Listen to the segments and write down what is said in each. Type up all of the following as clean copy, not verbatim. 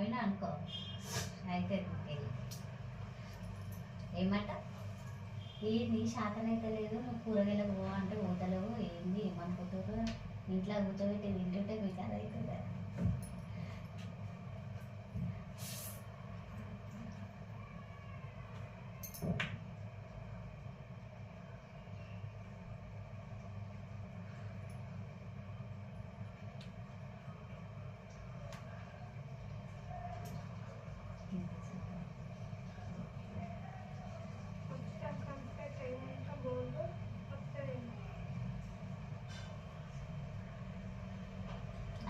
పోయినా అనుకో అయితే ఏమంట ఏంది శాతం అయితే లేదు నువ్వు కూరగాయలకు పో అంటే పోతలేవు ఏంది ఏమనుకుంటారు ఇంట్లో కూర్చోబెట్టి తింటుంటే మీకు అది అవుతుంది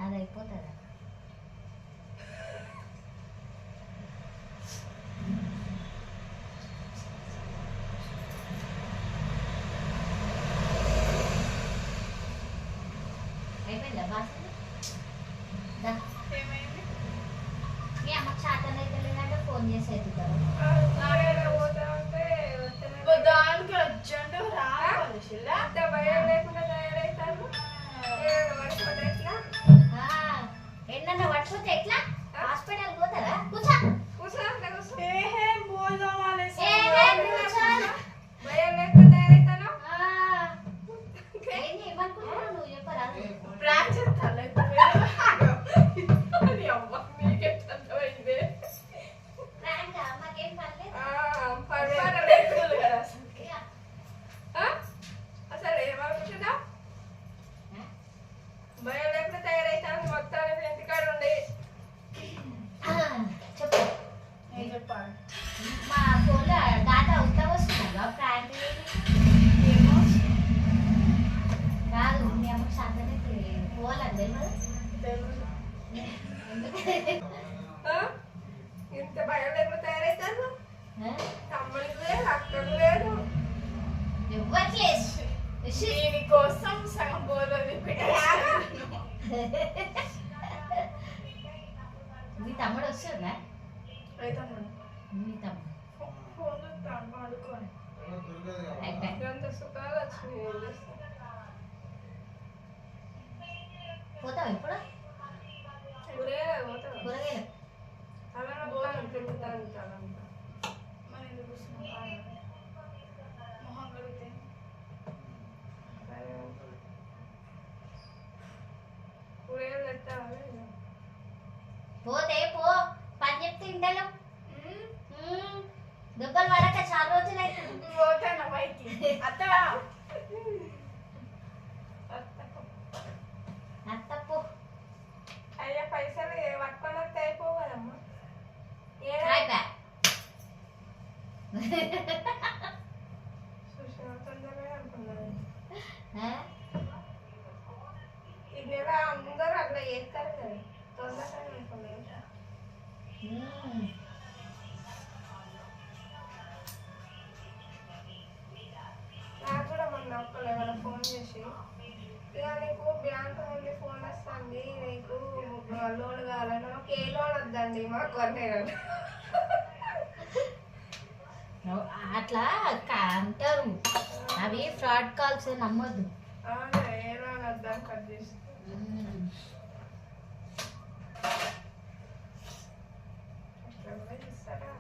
అది అయిపోతుందా అయిపోయిందా బాసన మీ అమ్మకి శాతం అయితే లేదంటే ఫోన్ చేసి ఎత్తుతారు దానికి అర్జెంట్ రావాలి భయం లేకుండా తయారవుతారు ఎన్న పట్టుకుంటే ఎట్లా హాస్పిటల్ పోతారా కూర్చో భయం లేకుండా తయారవుతాను ఏమనుకుంటున్నావు నువ్వు చెప్పరా ప్రాంక్ చేస్తాను మాకేం పర్లేదు అసలు ఏమనుకుంటున్నా భయం లేకుండా తయారైతాను మొత్తానికి ఇంటికాడ ఉండి చెప్పు ఏం చెప్పాలి మా ఫోన్లో డాటా ఉత్తా వస్తుందా ప్రాంక్ ఏమో కాదు మీ అమ్మకి శాంతనే పోవాలండి మరి తెలుసు ఇంత భయం లేకుండా తయారైతాను తమ్ముడికి లేదు అక్కడికి లేదు ఇవ్వట్లేదు దీనికోసం సగం బోర్లు పెట్టాను మీ తమ్ముడు వస్తుందా అయితే మీ తమ్ముడు ఫోన్ ఆడుకోని అయిపోయి ఎంత సుఖాలు వచ్చినాయి ఏం చేస్తాం పోతావు ఇప్పుడు కూరగాయలు పోతాం కూరగాయలు తలంతా తింటాను తలంతా మరి ఎందుకు మొహం కడిగితే కూరగాయలు పెట్టాలి పోతే పో పని చెప్తే ఇంటలు దెబ్బలు పడక చాలా రోజులు అవుతుంది పోతాను బయటికి అత్త అత్తప్పు అయ్యా పైసలు పట్టుకొని వస్తే అయిపోవు కదమ్మా తొందరగా అనుకున్నాను ఈ నెల అందరూ అట్లా చేస్తారు కదా తొందరగా అనుకున్నాను నాకు కూడా మొన్న ఒక్కరు ఎవరో ఫోన్ చేసి ఇక నీకు బ్యాంక్ నుండి ఫోన్ వస్తుంది నీకు లోన్ కావాలని మాకు ఏ లోన్ వద్దండి మాకు కొనేరు అట్లా అంటారు అవి ఫ్రాడ్ కాల్స్ నమ్మొద్దు ఏ లోన్ వద్దని కట్ చేసి ఇస్తారా